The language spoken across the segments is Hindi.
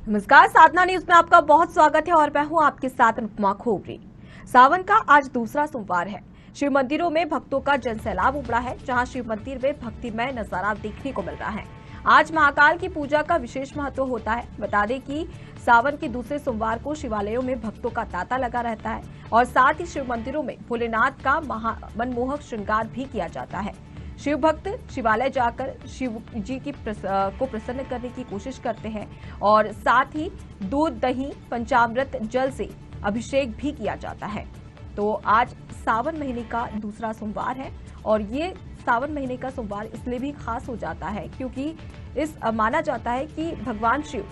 नमस्कार, साधना न्यूज में आपका बहुत स्वागत है और मैं हूं आपके साथ अनुपमा खोबरी। सावन का आज दूसरा सोमवार है। शिव मंदिरों में भक्तों का जनसैलाब उमड़ा है, जहां शिव मंदिर में भक्तिमय नजारा देखने को मिल रहा है। आज महाकाल की पूजा का विशेष महत्व होता है। बता दें कि सावन के दूसरे सोमवार को शिवालयों में भक्तों का तांता लगा रहता है और साथ ही शिव मंदिरों में भोलेनाथ का मनमोहक श्रृंगार भी किया जाता है। शिव भक्त शिवालय जाकर शिव जी को प्रसन्न करने की कोशिश करते हैं और साथ ही दूध, दही, पंचामृत जल से अभिषेक भी किया जाता है। तो आज सावन महीने का दूसरा सोमवार है और ये सावन महीने का सोमवार इसलिए भी खास हो जाता है क्योंकि माना जाता है कि भगवान शिव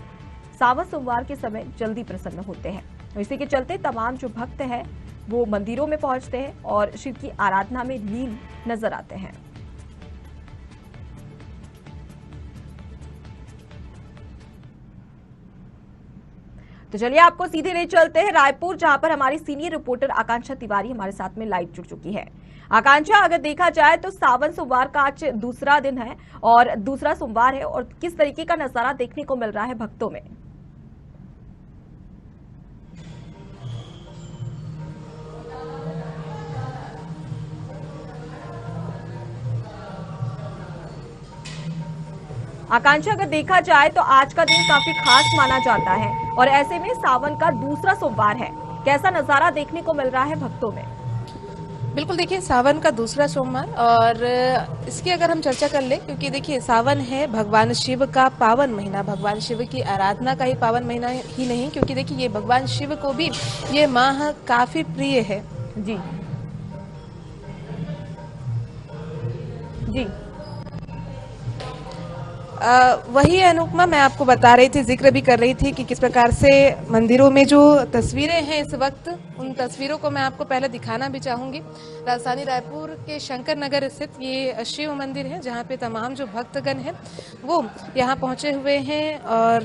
सावन सोमवार के समय जल्दी प्रसन्न होते हैं। इसी के चलते तमाम जो भक्त हैं वो मंदिरों में पहुंचते हैं और शिव की आराधना में लीन नजर आते हैं। तो चलिए आपको सीधे ले चलते हैं रायपुर, जहां पर हमारी सीनियर रिपोर्टर आकांक्षा तिवारी हमारे साथ में लाइव जुड़ चुकी है। आकांक्षा, अगर देखा जाए तो सावन सोमवार का आज दूसरा दिन है और दूसरा सोमवार है और किस तरीके का नजारा देखने को मिल रहा है भक्तों में? आकांक्षा, अगर देखा जाए तो आज का दिन काफी खास माना जाता है और ऐसे में सावन का दूसरा सोमवार है, कैसा नजारा देखने को मिल रहा है भक्तों में? बिल्कुल, देखिए सावन का दूसरा सोमवार और इसकी अगर हम चर्चा कर ले, क्योंकि देखिए सावन है भगवान शिव का पावन महीना, भगवान शिव की आराधना का ही पावन महीना ही नहीं, क्योंकि देखिए ये भगवान शिव को भी ये माह काफी प्रिय है। जी जी वही अनुपमा, मैं आपको बता रही थी, जिक्र भी कर रही थी कि किस प्रकार से मंदिरों में जो तस्वीरें हैं इस वक्त, उन तस्वीरों को मैं आपको पहले दिखाना भी चाहूंगी। राजधानी रायपुर के शंकर नगर स्थित ये शिव मंदिर है, जहां पे तमाम जो भक्तगण हैं वो यहाँ पहुंचे हुए हैं और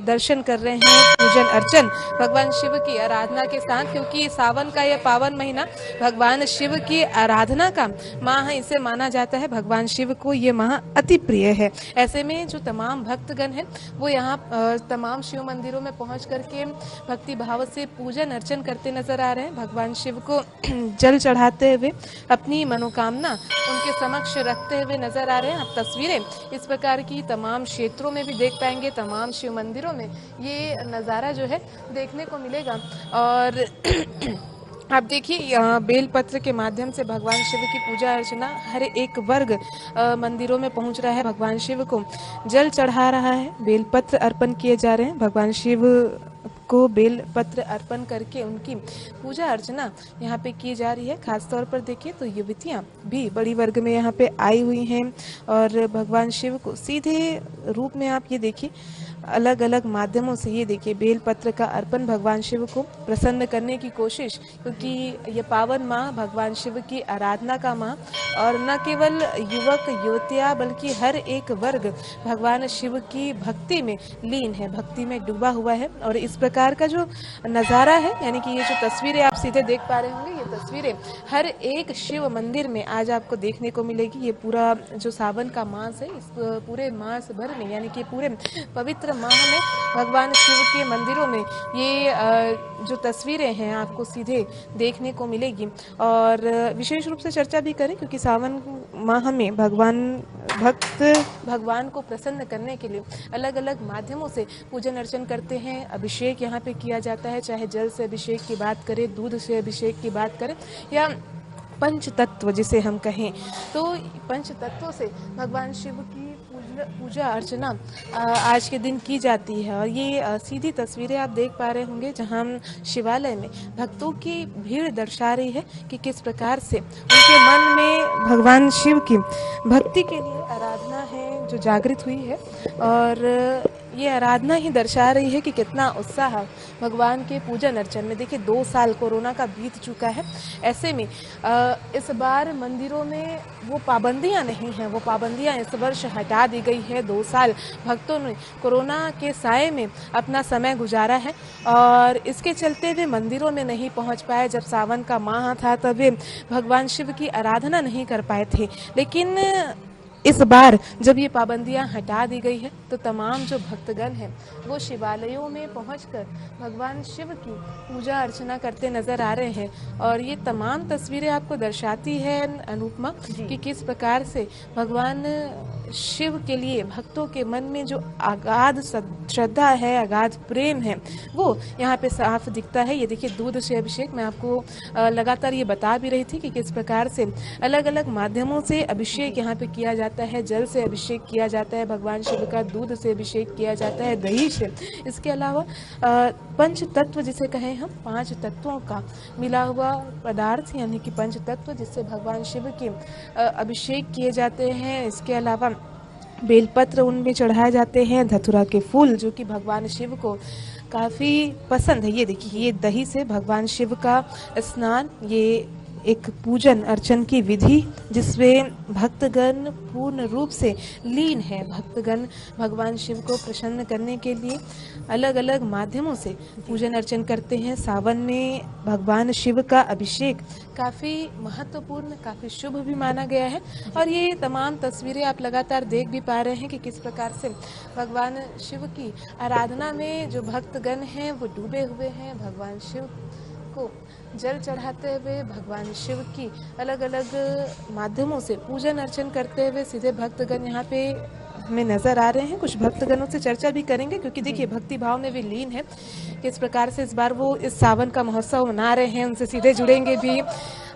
दर्शन कर रहे हैं, पूजन अर्चन भगवान शिव की आराधना के साथ, क्योंकि सावन का यह पावन महीना भगवान शिव की आराधना का माह इसे माना जाता है। भगवान शिव को ये माह अति प्रिय है। ऐसे में जो तमाम भक्तगण हैं वो यहाँ तमाम शिव मंदिरों में पहुंच करके भक्ति भाव से पूजन अर्चन करते नजर आ रहे हैं। भगवान शिव को जल चढ़ाते हुए अपनी मनोकामना उनके समक्ष रखते हुए नजर आ रहे हैं। आप तस्वीरें इस प्रकार की तमाम क्षेत्रों में भी देख पाएंगे, तमाम शिव मंदिरों में ये नज़ारा जो है देखने को मिलेगा। और आप देखिए बेलपत्र के माध्यम से भगवान शिव की पूजा अर्चना हर एक वर्ग मंदिरों में पहुंच रहा है, भगवान शिव को जल चढ़ा रहा है, बेलपत्र अर्पण किए जा रहे हैं। भगवान शिव को बेलपत्र अर्पण करके उनकी पूजा अर्चना यहाँ पे की जा रही है। खास तौर पर देखिए तो युवतियाँ भी बड़ी वर्ग में यहाँ पे आई हुई हैं और भगवान शिव को सीधे रूप में आप ये देखिए अलग अलग माध्यमों से ये देखिए बेलपत्र का अर्पण भगवान शिव को प्रसन्न करने की कोशिश, क्योंकि ये पावन माह भगवान शिव की आराधना का माह और न केवल युवक युवतियाँ बल्कि हर एक वर्ग भगवान शिव की भक्ति में लीन है, भक्ति में डूबा हुआ है। और इस प्रकार का जो नज़ारा है, यानी कि ये जो तस्वीरें आप सीधे देख पा रहे होंगे, ये तस्वीरें हर एक शिव मंदिर में आज आपको देखने को मिलेगी। ये पूरा जो सावन का मास है, इस पूरे मास भर में, यानी कि पूरे पवित्र माह में भगवान शिव के मंदिरों में ये जो तस्वीरें हैं आपको सीधे देखने को मिलेगी। और विशेष रूप से चर्चा भी करें, क्योंकि सावन माह में भक्त भगवान को प्रसन्न करने के लिए अलग अलग माध्यमों से पूजन अर्चन करते हैं। अभिषेक यहाँ पे किया जाता है, चाहे जल से अभिषेक की बात करें, दूध से अभिषेक की बात करें या पंच तत्व जिसे हम कहें, तो पंच तत्वों से भगवान शिव की पूजा अर्चना आज के दिन की जाती है। और ये सीधी तस्वीरें आप देख पा रहे होंगे, जहां शिवालय में भक्तों की भीड़ दर्शा रही है कि किस प्रकार से उनके मन में भगवान शिव की भक्ति के लिए आराधना है जो जागृत हुई है। और ये आराधना ही दर्शा रही है कि कितना उत्साह भगवान के पूजन अर्चन में। देखिए 2 साल कोरोना का बीत चुका है, ऐसे में इस बार मंदिरों में वो पाबंदियां नहीं हैं, वो पाबंदियां इस वर्ष हटा दी गई है। 2 साल भक्तों ने कोरोना के साए में अपना समय गुजारा है और इसके चलते वे मंदिरों में नहीं पहुंच पाए। जब सावन का माह था तब वे भगवान शिव की आराधना नहीं कर पाए थे, लेकिन इस बार जब ये पाबंदियां हटा दी गई है तो तमाम जो भक्तगण हैं वो शिवालयों में पहुंचकर भगवान शिव की पूजा अर्चना करते नजर आ रहे हैं। और ये तमाम तस्वीरें आपको दर्शाती है अनुपमा कि किस प्रकार से भगवान शिव के लिए भक्तों के मन में जो अगाध श्रद्धा है, अगाध प्रेम है, वो यहाँ पे साफ दिखता है। ये देखिए दूध से अभिषेक, मैं आपको लगातार ये बता भी रही थी कि किस प्रकार से अलग अलग माध्यमों से अभिषेक यहाँ पे किया जाता है। जल से अभिषेक किया जाता है भगवान शिव का, दूध से अभिषेक किया जाता है, दही से। इसके अलावा पंच तत्व जिसे कहें हम, 5 तत्वों का मिला हुआ पदार्थ यानी कि पंच तत्व जिससे भगवान शिव के अभिषेक किए जाते हैं। इसके अलावा बेलपत्र उनमें चढ़ाए जाते हैं, धतूरा के फूल जो कि भगवान शिव को काफ़ी पसंद है। ये देखिए ये दही से भगवान शिव का स्नान, ये एक पूजन अर्चन की विधि जिसमें भक्तगण पूर्ण रूप से लीन है। भक्तगण भगवान शिव को प्रसन्न करने के लिए अलग अलग माध्यमों से पूजन अर्चन करते हैं। सावन में भगवान शिव का अभिषेक काफ़ी महत्वपूर्ण, काफ़ी शुभ भी माना गया है। और ये तमाम तस्वीरें आप लगातार देख भी पा रहे हैं कि किस प्रकार से भगवान शिव की आराधना में जो भक्तगण हैं वो डूबे हुए हैं। भगवान शिव को जल चढ़ाते हुए, भगवान शिव की अलग अलग माध्यमों से पूजन अर्चन करते हुए सीधे भक्तगण यहाँ पे हमें नजर आ रहे हैं। कुछ भक्तगणों से चर्चा भी करेंगे क्योंकि देखिए भक्ति भाव में भी लीन है। किस प्रकार से इस बार वो इस सावन का महोत्सव मना रहे हैं, उनसे सीधे जुड़ेंगे भी।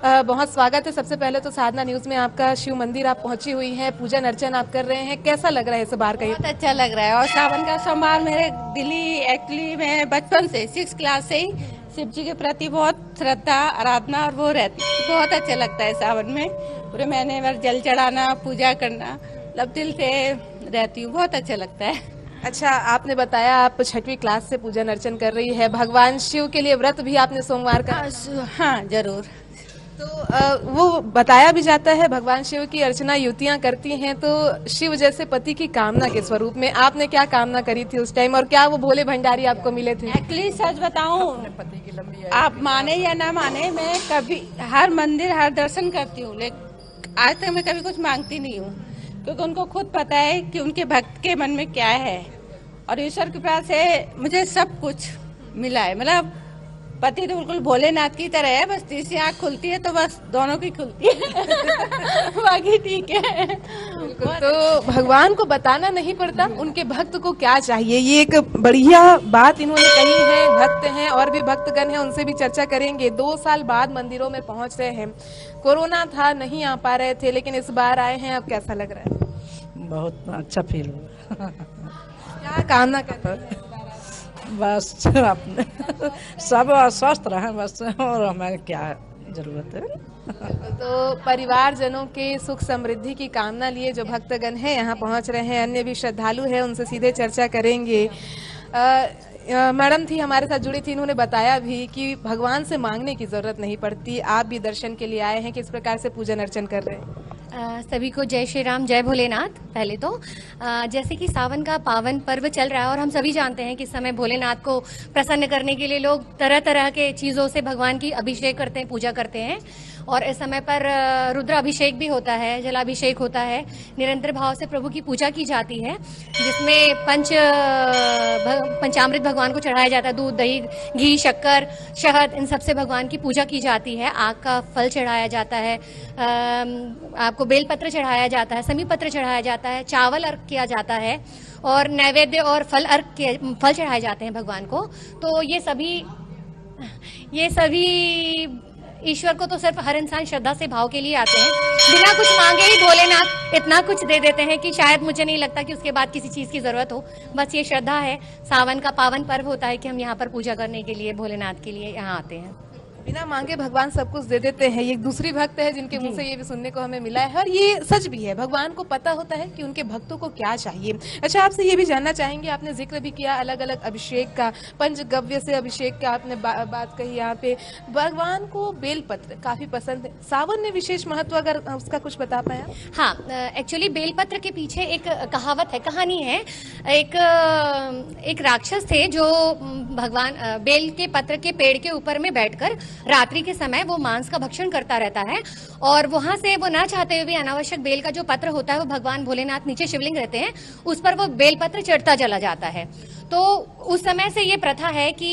बहुत स्वागत है। सबसे पहले तो साधना न्यूज में आपका शिव मंदिर आप पहुंची हुई है, पूजन अर्चन आप कर रहे हैं, कैसा लग रहा है इस बार का? बहुत अच्छा लग रहा है। और सावन का सोमवार मेरे दिल्ली एक्चुअली मैं बचपन से 6 क्लास से ही शिव जी के प्रति बहुत श्रद्धा, आराधना और वो रहती है। बहुत अच्छा लगता है सावन में पूरे महीने भर जल चढ़ाना, पूजा करना, मतलब दिल से रहती हूँ, बहुत अच्छा लगता है। अच्छा, आपने बताया आप 6वीं क्लास से पूजन अर्चन कर रही है, भगवान शिव के लिए व्रत भी आपने सोमवार का? हाँ जरूर। तो वो बताया भी जाता है भगवान शिव की अर्चना युवतियां करती हैं, तो शिव जैसे पति की कामना के स्वरूप में आपने क्या कामना करी थी उस टाइम, और क्या वो भोले भंडारी आपको मिले थे? एक्चुअली सच बताऊं, आप माने या ना माने, मैं कभी हर मंदिर हर दर्शन करती हूँ, लेकिन आज तक मैं कभी कुछ मांगती नहीं हूँ क्योंकि उनको खुद पता है कि उनके भक्त के मन में क्या है। और ईश्वर की कृपा से मुझे सब कुछ मिला है। मतलब पति तो बिल्कुल भोलेनाथ की तरह है, बस तीसरी आँख खुलती है तो बस दोनों की खुलती है बाकी ठीक है। तो भगवान को बताना नहीं पड़ता उनके भक्त को क्या चाहिए, ये एक बढ़िया बात इन्होंने कही है। भक्त हैं और भी भक्तगण हैं, उनसे भी चर्चा करेंगे। 2 साल बाद मंदिरों में पहुंच रहे हैं, कोरोना था नहीं आ पा रहे थे, लेकिन इस बार आए हैं, अब कैसा लग रहा है? बहुत अच्छा फील हुआ। क्या कामना करते हैं? बस अपने सब स्वस्थ रहे बस, और हमें क्या जरूरत है। तो परिवारजनों के सुख समृद्धि की कामना लिए जो भक्तगण हैं यहाँ पहुँच रहे हैं, अन्य भी श्रद्धालु हैं, उनसे सीधे चर्चा करेंगे। मैडम थी हमारे साथ जुड़ी थी, इन्होंने बताया भी कि भगवान से मांगने की जरूरत नहीं पड़ती, आप भी दर्शन के लिए आए हैं, किस प्रकार से पूजन अर्चन कर रहे हैं? सभी को जय श्री राम, जय भोलेनाथ। पहले तो जैसे कि सावन का पावन पर्व चल रहा है और हम सभी जानते हैं कि इस समय भोलेनाथ को प्रसन्न करने के लिए लोग तरह तरह के चीज़ों से भगवान की अभिषेक करते हैं, पूजा करते हैं। और इस समय पर रुद्र अभिषेक भी होता है, जलाभिषेक होता है, निरंतर भाव से प्रभु की पूजा की जाती है, जिसमें पंचामृत भगवान को चढ़ाया जाता है, दूध, दही, घी, शक्कर, शहद, इन सब से भगवान की पूजा की जाती है। आग का फल चढ़ाया जाता है, आपको बेलपत्र चढ़ाया जाता है, समी पत्र चढ़ाया जाता है, चावल अर्घ किया जाता है और नैवेद्य और फल चढ़ाए जाते हैं भगवान को। तो ये सभी ईश्वर को तो सिर्फ हर इंसान श्रद्धा से भाव के लिए आते हैं, बिना कुछ मांगे ही भोलेनाथ इतना कुछ दे देते हैं कि शायद मुझे नहीं लगता कि उसके बाद किसी चीज की जरूरत हो। बस ये श्रद्धा है, सावन का पावन पर्व होता है कि हम यहाँ पर पूजा करने के लिए भोलेनाथ के लिए यहाँ आते हैं। बिना मांगे भगवान सब कुछ दे देते हैं। ये एक दूसरी भक्त है जिनके मुंह से ये भी सुनने को हमें मिला है, और ये सच भी है। भगवान को पता होता है कि उनके भक्तों को क्या चाहिए। अच्छा, आपसे ये भी जानना चाहेंगे, आपने जिक्र भी किया अलग अलग अभिषेक का, पंचगव्य से अभिषेक का आपने बात कही। यहाँ पे भगवान को बेलपत्र काफी पसंद है, सावन में विशेष महत्व, अगर उसका कुछ बता पाया? हाँ, एक्चुअली बेलपत्र के पीछे एक कहावत है, कहानी है। एक राक्षस थे जो भगवान बेल के पत्र के पेड़ के ऊपर में बैठकर रात्रि के समय वो मांस का भक्षण करता रहता है और वहां से वो न चाहते हुए भी अनावश्यक बेल का जो पत्र होता है वो भगवान भोलेनाथ नीचे शिवलिंग रहते हैं उस पर वो बेल पत्र चढ़ता चला जाता है। तो उस समय से ये प्रथा है कि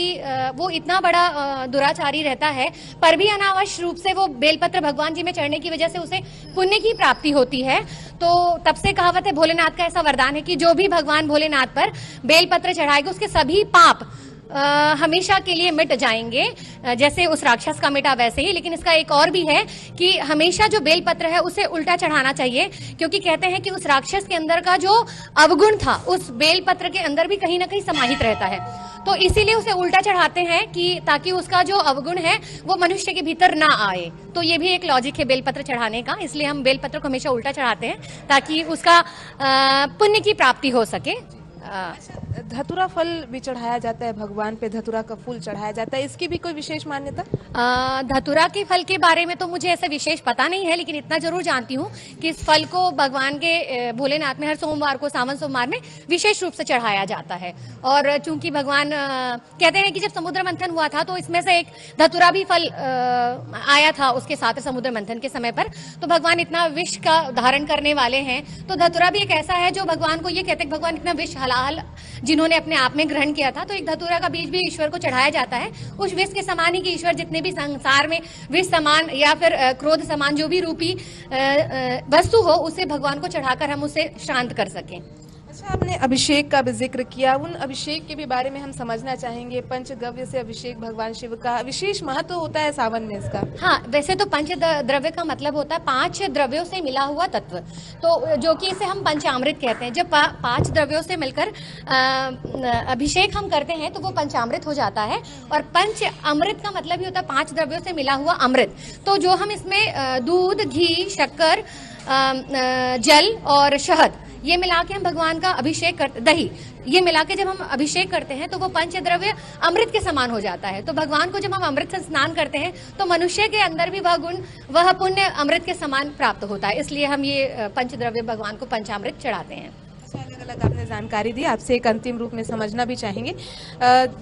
वो इतना बड़ा दुराचारी रहता है पर भी अनावश्यक रूप से वो बेलपत्र भगवान जी में चढ़ने की वजह से उसे पुण्य की प्राप्ति होती है। तो तब से कहावत है, भोलेनाथ का ऐसा वरदान है कि जो भी भगवान भोलेनाथ पर बेलपत्र चढ़ाएगा उसके सभी पाप हमेशा के लिए मिट जाएंगे, जैसे उस राक्षस का मिटा वैसे ही। लेकिन इसका एक और भी है कि हमेशा जो बेलपत्र है उसे उल्टा चढ़ाना चाहिए, क्योंकि कहते हैं कि उस राक्षस के अंदर का जो अवगुण था उस बेलपत्र के अंदर भी कहीं ना कहीं समाहित रहता है। तो इसीलिए उसे उल्टा चढ़ाते हैं कि ताकि उसका जो अवगुण है वो मनुष्य के भीतर ना आए। तो ये भी एक लॉजिक है बेलपत्र चढ़ाने का, इसलिए हम बेलपत्र को हमेशा उल्टा चढ़ाते हैं ताकि उसका पुण्य की प्राप्ति हो सके। धतूरा फल भी चढ़ाया जाता है भगवान पे, धतूरा का फूल चढ़ाया जाता है, इसकी भी कोई विशेष मान्यता? धतूरा के फल के बारे में तो मुझे ऐसा विशेष पता नहीं है, लेकिन इतना जरूर जानती हूँ कि इस फल को भगवान के भोलेनाथ में हर सोमवार को, सावन सोमवार में विशेष रूप से चढ़ाया जाता है। और चूंकि भगवान कहते हैं कि जब समुद्र मंथन हुआ था तो इसमें से एक धतूरा भी फल आया था उसके साथ समुद्र मंथन के समय पर। तो भगवान इतना विष का धारण करने वाले हैं, तो धतूरा भी एक ऐसा है जो भगवान को, ये कहते हैं भगवान इतना विष हलाल जिन्होंने अपने आप में ग्रहण किया था, तो एक धतूरा का बीज भी ईश्वर को चढ़ाया जाता है। उस विष के समान ही कि ईश्वर जितने भी संसार में विष समान या फिर क्रोध समान जो भी रूपी वस्तु हो उसे भगवान को चढ़ाकर हम उसे शांत कर सकें। अच्छा, आपने अभिषेक का भी जिक्र किया, उन अभिषेक के भी बारे में हम समझना चाहेंगे। पंचगव्य से अभिषेक भगवान शिव का विशेष महत्व होता है सावन में इसका। हाँ, वैसे तो पंच द्रव्य का मतलब होता है 5 द्रव्यों से मिला हुआ तत्व, तो जो कि इसे हम पंचामृत कहते हैं। जब 5 द्रव्यों से मिलकर अभिषेक हम करते हैं तो वो पंचामृत हो जाता है। और पंच अमृत का मतलब ही होता है 5 द्रव्यों से मिला हुआ अमृत। तो जो हम इसमें दूध, घी, शक्कर, जल और शहद ये मिला के हम भगवान का अभिषेक करते, दही ये मिला के जब हम अभिषेक करते हैं तो वो पंचद्रव्य अमृत के समान हो जाता है। तो भगवान को जब हम अमृत से स्नान करते हैं तो मनुष्य के अंदर भी वह गुण, वह पुण्य अमृत के समान प्राप्त होता है। इसलिए हम ये पंचद्रव्य भगवान को पंचामृत चढ़ाते हैं। अलग अलग आपने जानकारी दी, आपसे एक अंतिम रूप में समझना भी चाहेंगे।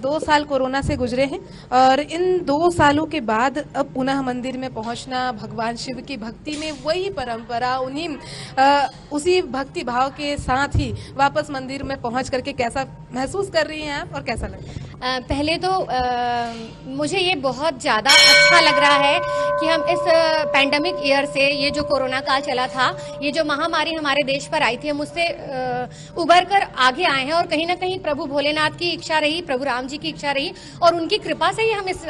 2 साल कोरोना से गुजरे हैं और इन 2 सालों के बाद अब पुनः मंदिर में पहुंचना, भगवान शिव की भक्ति में वही परंपरा, उसी भक्ति भाव के साथ ही वापस मंदिर में पहुंच करके कैसा महसूस कर रही हैं आप और कैसा लग रहा है? पहले तो मुझे ये बहुत ज़्यादा अच्छा लग रहा है कि हम इस पैंडेमिक ईयर से, ये जो कोरोना काल चला था, ये जो महामारी हमारे देश पर आई थी, हम उससे उबर कर आगे आए हैं। और कहीं ना कहीं प्रभु भोलेनाथ की इच्छा रही, प्रभु राम जी की इच्छा रही और उनकी कृपा से ही हम इस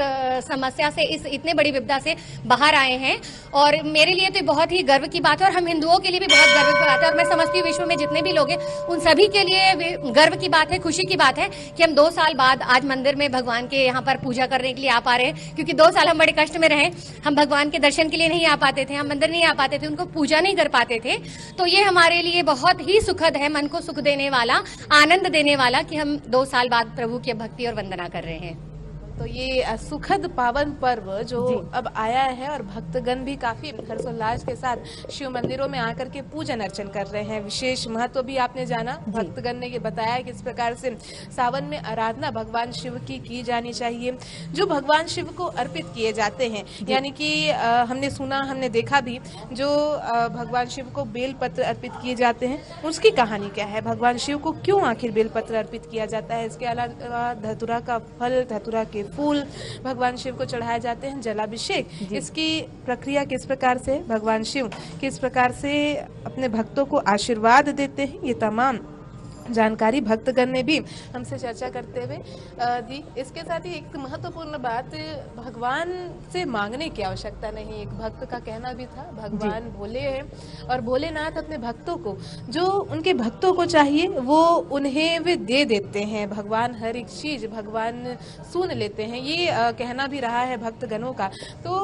समस्या से, इस इतने बड़ी विपदा से बाहर आए हैं। और मेरे लिए तो बहुत ही गर्व की बात है और हम हिंदुओं के लिए भी बहुत गर्व की बात है। और मैं समझती हूँ विश्व में जितने भी लोग हैं उन सभी के लिए गर्व की बात है, खुशी की बात है कि हम 2 साल बाद आज मंदिर में भगवान के यहाँ पर पूजा करने के लिए आ पा रहे हैं। क्योंकि 2 साल हम बड़े कष्ट में रहे, हम भगवान के दर्शन के लिए नहीं आ पाते थे, हम मंदिर नहीं आ पाते थे, उनको पूजा नहीं कर पाते थे। तो ये हमारे लिए बहुत ही सुखद है, मन को सुख देने वाला, आनंद देने वाला कि हम 2 साल बाद प्रभु की भक्ति और वंदना कर रहे हैं। तो ये सुखद पावन पर्व जो अब आया है और भक्तगण भी काफी हर्षोल्लास के साथ शिव मंदिरों में आकर के पूजन अर्चन कर रहे हैं। विशेष महत्व भी आपने जाना, भक्तगण ने ये बताया कि इस प्रकार से सावन में आराधना भगवान शिव की जानी चाहिए, जो भगवान शिव को अर्पित किए जाते हैं। यानी कि हमने सुना, हमने देखा भी, जो भगवान शिव को बेलपत्र अर्पित किए जाते हैं उसकी कहानी क्या है, भगवान शिव को क्यों आखिर बेलपत्र अर्पित किया जाता है। इसके अलावा धतूरा का फल, धतूरा के फूल भगवान शिव को चढ़ाए जाते हैं, जलाभिषेक, इसकी प्रक्रिया किस प्रकार से, भगवान शिव किस प्रकार से अपने भक्तों को आशीर्वाद देते हैं, ये तमाम जानकारी भक्तगण ने भी हमसे चर्चा करते हुए दी। इसके साथ ही एक महत्वपूर्ण बात, भगवान से मांगने की आवश्यकता नहीं। एक भक्त का कहना भी था, भगवान भोले हैं और भोलेनाथ अपने भक्तों को, जो उनके भक्तों को चाहिए वो उन्हें वे दे देते हैं। भगवान हर एक चीज भगवान सुन लेते हैं, ये कहना भी रहा है भक्तगणों का। तो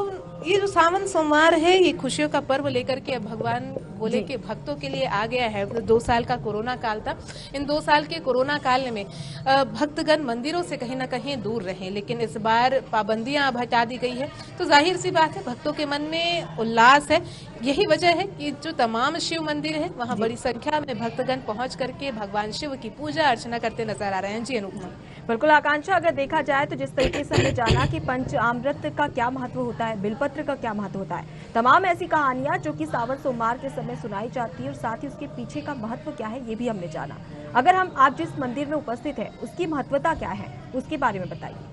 ये जो सावन सोमवार है, ये खुशियों का पर्व लेकर के भगवान भोले के भक्तों के लिए आ गया है। 2 साल का कोरोना काल था, इन 2 साल के कोरोना काल में भक्तगण मंदिरों से कहीं ना कहीं दूर रहे, लेकिन इस बार पाबंदियां अब हटा दी गई है। तो जाहिर सी बात है भक्तों के मन में उल्लास है। यही वजह है कि जो तमाम शिव मंदिर है वहां बड़ी संख्या में भक्तगण पहुंच करके भगवान शिव की पूजा अर्चना करते नजर आ रहे हैं। जी अनुपमा। बिल्कुल आकांक्षा, अगर देखा जाए तो जिस तरीके से हमने जाना कि पंचामृत का क्या महत्व होता है, बिलपत्र का क्या महत्व होता है, तमाम ऐसी कहानियां जो कि सावन सोमवार के समय सुनाई जाती है और साथ ही उसके पीछे का महत्व क्या है ये भी हमने जाना। अगर आप जिस मंदिर में उपस्थित है उसकी महत्वता क्या है उसके बारे में बताइए।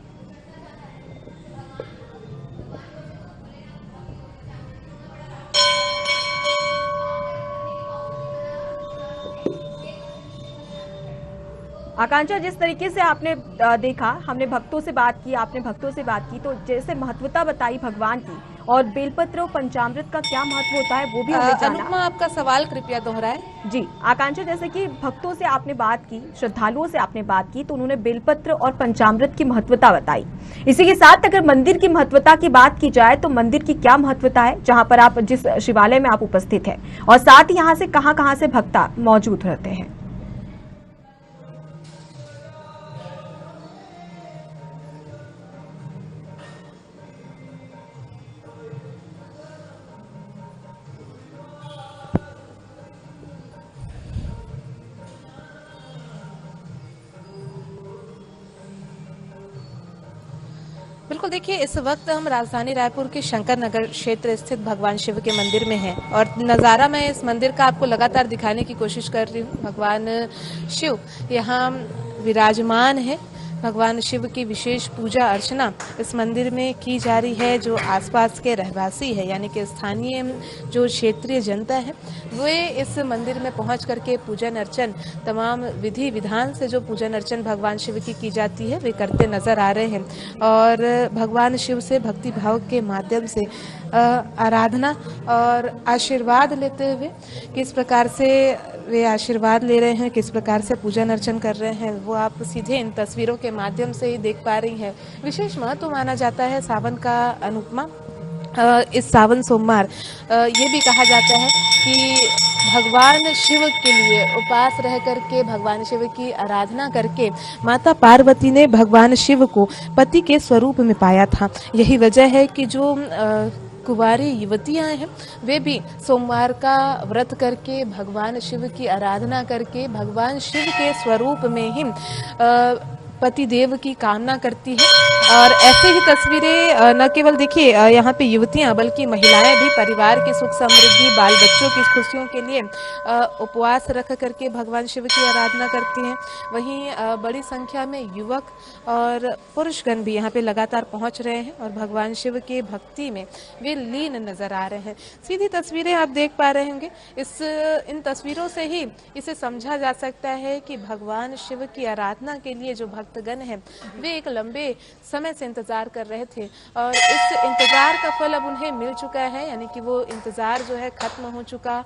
आकांक्षा, जिस तरीके से आपने देखा, हमने भक्तों से बात की, आपने भक्तों से बात की, तो जैसे महत्वता बताई भगवान की और बेलपत्र और पंचामृत का क्या महत्व होता है वो भी हमने जाना। अनुपमा, आपका सवाल कृपया दोहराएं। जी आकांक्षा, जैसे कि भक्तों से आपने बात की, श्रद्धालुओं से आपने बात की, तो उन्होंने बेलपत्र और पंचामृत की महत्वता बताई। इसी के साथ अगर मंदिर की महत्वता की बात की जाए तो मंदिर की क्या महत्वता है जहां पर आप जिस शिवालय में आप उपस्थित है, और साथ ही यहाँ से कहाँ से भक्त मौजूद रहते हैं। बिल्कुल, देखिए इस वक्त हम राजधानी रायपुर के शंकर नगर क्षेत्र स्थित भगवान शिव के मंदिर में हैं और नज़ारा मैं इस मंदिर का आपको लगातार दिखाने की कोशिश कर रही हूँ। भगवान शिव यहाँ विराजमान है। भगवान शिव की विशेष पूजा अर्चना इस मंदिर में की जा रही है। जो आसपास के रहवासी है यानी कि स्थानीय जो क्षेत्रीय जनता है वे इस मंदिर में पहुंच करके पूजन अर्चन, तमाम विधि विधान से जो पूजन अर्चन भगवान शिव की जाती है वे करते नजर आ रहे हैं और भगवान शिव से भक्ति भाव के माध्यम से आराधना और आशीर्वाद लेते हुए किस प्रकार से वे आशीर्वाद ले रहे हैं, किस प्रकार से पूजन अर्चन कर रहे हैं, वो आप सीधे इन तस्वीरों के माध्यम से ही देख पा रही हैं। विशेष महत्व माना जाता है सावन का। अनुपमा, इस सावन सोमवार ये भी कहा जाता है कि भगवान शिव के लिए उपास रह करके, भगवान शिव की आराधना करके माता पार्वती ने भगवान शिव को पति के स्वरूप में पाया था। यही वजह है कि जो कुंवारी युवतियां हैं वे भी सोमवार का व्रत करके, भगवान शिव की आराधना करके, भगवान शिव के स्वरूप में ही पति देव की कामना करती है। और ऐसे ही तस्वीरें न केवल देखिए यहाँ पे युवतियाँ बल्कि महिलाएं भी परिवार की सुख समृद्धि, बाल बच्चों की खुशियों के लिए उपवास रख करके भगवान शिव की आराधना करती हैं। वहीं बड़ी संख्या में युवक और पुरुषगण भी यहाँ पे लगातार पहुँच रहे हैं और भगवान शिव के भक्ति में वे लीन नजर आ रहे हैं। सीधी तस्वीरें आप देख पा रहे होंगे। इन तस्वीरों से ही इसे समझा जा सकता है कि भगवान शिव की आराधना के लिए जो भक्तगण हैं वे एक लंबे समय से इंतजार कर रहे थे और इस इंतजार का फल अब उन्हें मिल चुका है, यानी कि वो इंतजार जो है खत्म हो चुका।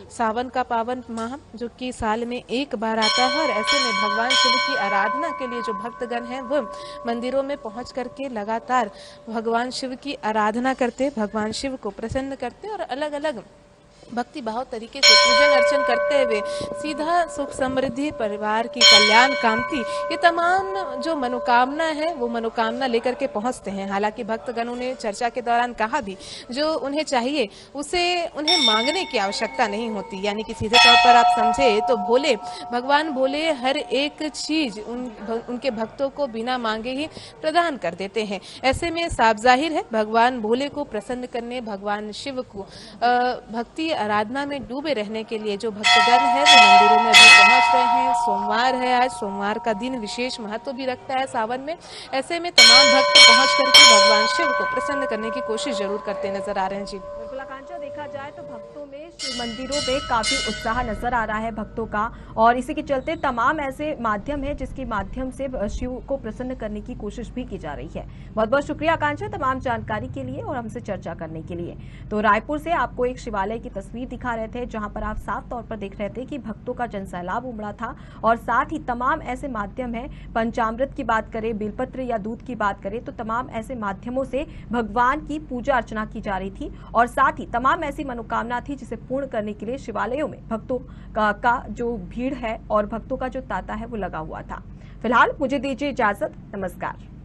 सावन का पावन माह जो कि साल में एक बार आता है और ऐसे में भगवान शिव की आराधना के लिए जो भक्तगण हैं वो मंदिरों में पहुंच करके लगातार भगवान शिव की आराधना करते, भगवान शिव को प्रसन्न करते और अलग अलग भक्ति भाव तरीके से पूजन अर्चन करते हुए सीधा सुख समृद्धि, परिवार की कल्याण कामती, ये तमाम जो मनोकामना है वो मनोकामना लेकर के पहुंचते हैं। हालांकि भक्तगणों ने चर्चा के दौरान कहा भी जो उन्हें चाहिए उसे उन्हें मांगने की आवश्यकता नहीं होती, यानी कि सीधे तौर पर आप समझे तो भोले, भगवान भोले हर एक चीज उनके भक्तों को बिना मांगे ही प्रदान कर देते हैं। ऐसे में साफ जाहिर है भगवान भोले को प्रसन्न करने, भगवान शिव को भक्ति आराधना में डूबे रहने के लिए जो भक्तगण है वो मंदिरों में अभी पहुंच रहे हैं। सोमवार है आज, सोमवार का दिन विशेष महत्व भी रखता है सावन में। ऐसे में तमाम भक्त पहुंच करके भगवान शिव को प्रसन्न करने की कोशिश जरूर करते नजर आ रहे हैं। जी बिल्कुल आकांक्षा, देखा जाए तो भक्तों में शिव मंदिरों में काफी उत्साह नजर आ रहा है भक्तों का, और इसी के चलते तमाम ऐसे माध्यम है जिसके माध्यम से शिव को प्रसन्न करने की कोशिश भी की जा रही है। बहुत बहुत शुक्रिया आकांक्षा तमाम जानकारी के लिए और हमसे चर्चा करने के लिए। तो रायपुर से आपको एक शिवालय की तस्वीर दिखा रहे थे जहां पर आप साफ तौर पर देख रहे थे कि भक्तों का जनसैलाब उमड़ा था और साथ ही तमाम ऐसे माध्यम है, पंचामृत की बात करें, बेलपत्र या दूध की बात करें, तो तमाम ऐसे माध्यमों से भगवान की पूजा अर्चना की जा रही थी और साथ ही तमाम ऐसी मनोकामना थी जिसे पूर्ण करने के लिए शिवालयों में भक्तों का जो भीड़ है और भक्तों का जो तांता है वो लगा हुआ था। फिलहाल मुझे दीजिए इजाजत, नमस्कार।